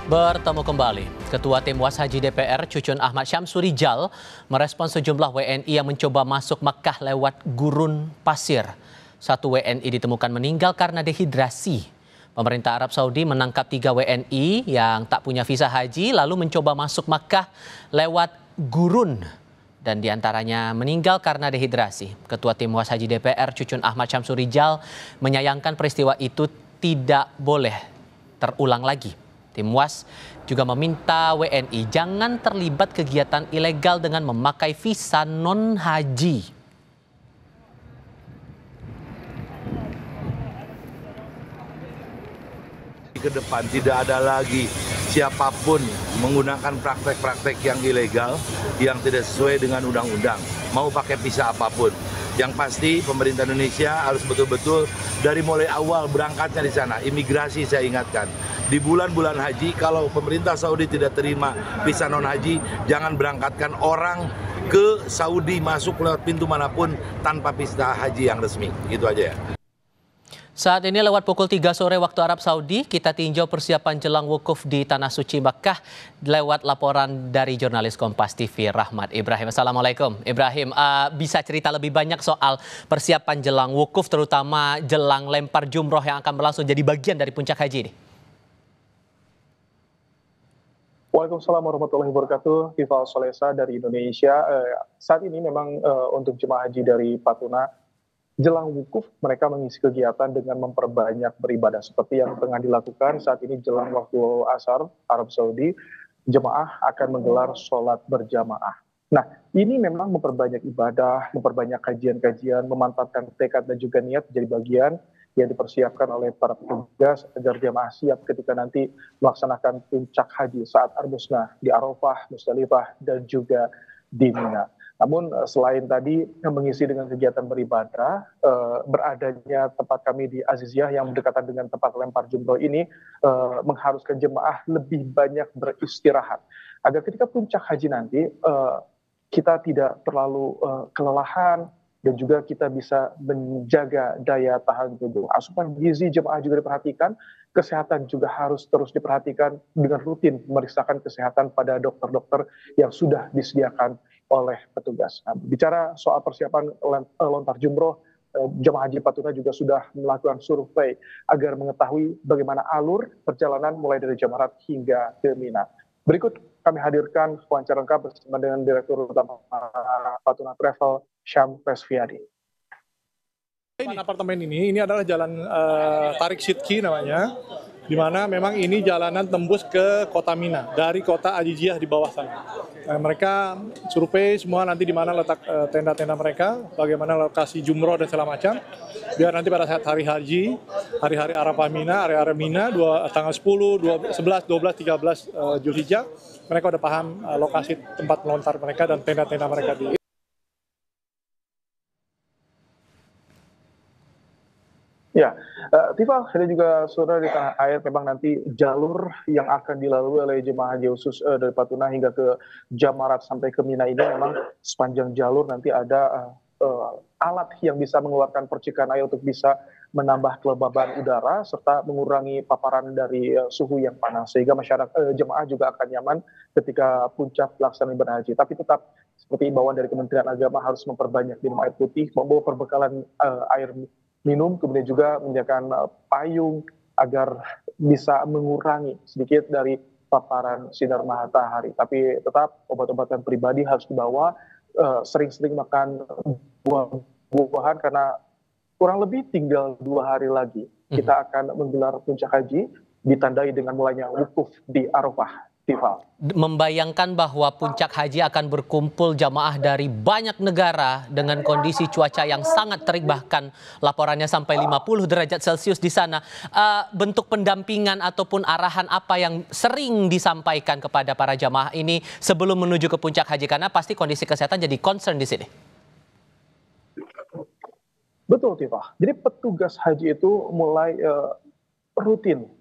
Bertemu kembali, Ketua Tim Was Haji DPR Cucun Ahmad Syamsurijal merespon sejumlah WNI yang mencoba masuk Mekah lewat gurun pasir. Satu WNI ditemukan meninggal karena dehidrasi. Pemerintah Arab Saudi menangkap 3 WNI yang tak punya visa haji lalu mencoba masuk Mekah lewat gurun dan diantaranya meninggal karena dehidrasi. Ketua Tim Was Haji DPR Cucun Ahmad Syamsurijal menyayangkan peristiwa itu tidak boleh terulang lagi. Tim Was juga meminta WNI jangan terlibat kegiatan ilegal dengan memakai visa non-haji. Ke depan tidak ada lagi siapapun menggunakan praktek-praktek yang ilegal, yang tidak sesuai dengan undang-undang, mau pakai visa apapun. Yang pasti pemerintah Indonesia harus betul-betul dari mulai awal berangkatnya di sana, imigrasi saya ingatkan. Di bulan-bulan haji, kalau pemerintah Saudi tidak terima visa non-haji, jangan berangkatkan orang ke Saudi masuk lewat pintu manapun tanpa visa haji yang resmi. Gitu aja ya. Saat ini lewat pukul 3 sore waktu Arab Saudi, kita tinjau persiapan jelang wukuf di Tanah Suci Makkah lewat laporan dari jurnalis Kompas TV Rahmat Ibrahim. Assalamualaikum Ibrahim, bisa cerita lebih banyak soal persiapan jelang wukuf terutama jelang lempar jumroh yang akan berlangsung jadi bagian dari puncak haji ini? Waalaikumsalam warahmatullahi wabarakatuh. Tifal Solesa dari Indonesia. Saat ini memang untuk jemaah haji dari Patuna, jelang wukuf mereka mengisi kegiatan dengan memperbanyak beribadah seperti yang tengah dilakukan saat ini jelang waktu asar Arab Saudi. Jemaah akan menggelar sholat berjamaah. Nah, ini memang memperbanyak ibadah, memperbanyak kajian-kajian, memantapkan tekad dan juga niat jadi bagian yang dipersiapkan oleh para petugas agar jemaah siap ketika nanti melaksanakan puncak haji saat Arbusna di Arafah, Musdalifah, dan juga di Mina. Namun selain tadi mengisi dengan kegiatan beribadah, beradanya tempat kami di Aziziyah yang berdekatan dengan tempat lempar jumroh ini mengharuskan jemaah lebih banyak beristirahat agar ketika puncak haji nanti kita tidak terlalu kelelahan dan juga kita bisa menjaga daya tahan tubuh. Asupan gizi jemaah juga diperhatikan, kesehatan juga harus terus diperhatikan dengan rutin memeriksakan kesehatan pada dokter-dokter yang sudah disediakan oleh petugas. Nah, bicara soal persiapan lontar jumroh, jemaah haji Patuna juga sudah melakukan survei agar mengetahui bagaimana alur perjalanan mulai dari Jamarat hingga ke Mina. Berikut kami hadirkan wawancara lengkap bersama dengan Direktur Utama Patuna Travel, Syam Resviadi. Apartemen ini adalah jalan Tarik Sidki namanya, di mana memang ini jalanan tembus ke kota Mina dari kota Aziziyah di bawah sana. Mereka survei semua nanti di mana letak tenda-tenda mereka, bagaimana lokasi jumroh dan segala macam, biar nanti pada saat hari haji, hari-hari Arafah Mina, area-area Mina, tanggal 10, 11, 12, 13 Zulhijjah, mereka udah paham lokasi tempat melontar mereka dan tenda-tenda mereka di. Ya, Tifa, ada juga saudara di tanah air memang nanti jalur yang akan dilalui oleh jemaah haji khusus dari Patuna hingga ke Jamarat sampai ke Mina ini memang sepanjang jalur nanti ada alat yang bisa mengeluarkan percikan air untuk bisa menambah kelembaban udara serta mengurangi paparan dari suhu yang panas sehingga masyarakat jemaah juga akan nyaman ketika puncak pelaksanaan ibadah haji. Tapi tetap seperti imbauan dari Kementerian Agama harus memperbanyak minum air putih, membawa perbekalan air minum, kemudian juga menyediakan payung agar bisa mengurangi sedikit dari paparan sinar matahari. Tapi tetap obat-obatan pribadi harus dibawa, sering-sering makan buah-buahan karena kurang lebih tinggal 2 hari lagi kita akan menggelar puncak haji ditandai dengan mulainya wukuf di Arafah. Membayangkan bahwa puncak haji akan berkumpul jamaah dari banyak negara dengan kondisi cuaca yang sangat terik, bahkan laporannya sampai 50 derajat Celcius di sana. Bentuk pendampingan ataupun arahan apa yang sering disampaikan kepada para jamaah ini sebelum menuju ke puncak haji, karena pasti kondisi kesehatan jadi concern di sini. Betul, Tifah. Jadi petugas haji itu mulai rutin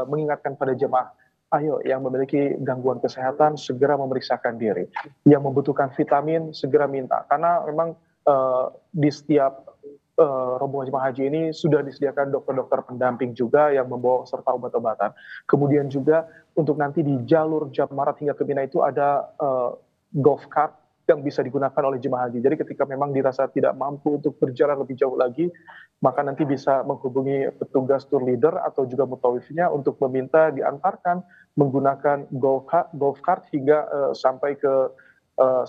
mengingatkan pada jemaah, ayo yang memiliki gangguan kesehatan segera memeriksakan diri. Yang membutuhkan vitamin segera minta. Karena memang di setiap rombongan jemaah haji ini sudah disediakan dokter-dokter pendamping juga yang membawa serta obat-obatan. Kemudian juga untuk nanti di jalur Jamarat hingga ke Mina itu ada golf cart yang bisa digunakan oleh jemaah haji. Jadi ketika memang dirasa tidak mampu untuk berjalan lebih jauh lagi, maka nanti bisa menghubungi petugas tour leader atau juga mutawifnya untuk meminta diantarkan menggunakan golf cart hingga sampai ke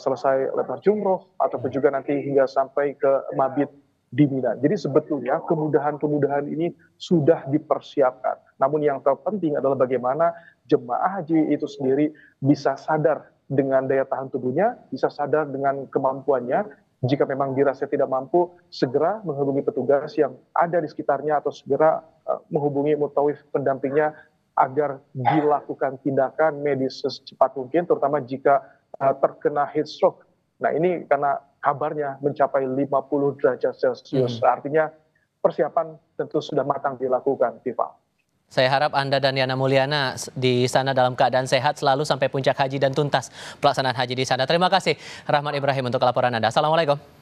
selesai lepas jumroh ataupun juga nanti hingga sampai ke mabit di Mina. Jadi sebetulnya kemudahan-kemudahan ini sudah dipersiapkan. Namun yang terpenting adalah bagaimana jemaah haji itu sendiri bisa sadar dengan daya tahan tubuhnya, bisa sadar dengan kemampuannya. Jika memang dirasa tidak mampu, segera menghubungi petugas yang ada di sekitarnya atau segera menghubungi mutawif pendampingnya agar dilakukan tindakan medis secepat mungkin, terutama jika terkena heat stroke. Nah ini karena kabarnya mencapai 50 derajat Celcius, artinya persiapan tentu sudah matang dilakukan, Tifa. Saya harap Anda dan Yana Mulyana di sana dalam keadaan sehat selalu sampai puncak haji dan tuntas pelaksanaan haji di sana. Terima kasih Rahmat Ibrahim untuk laporan Anda. Assalamualaikum.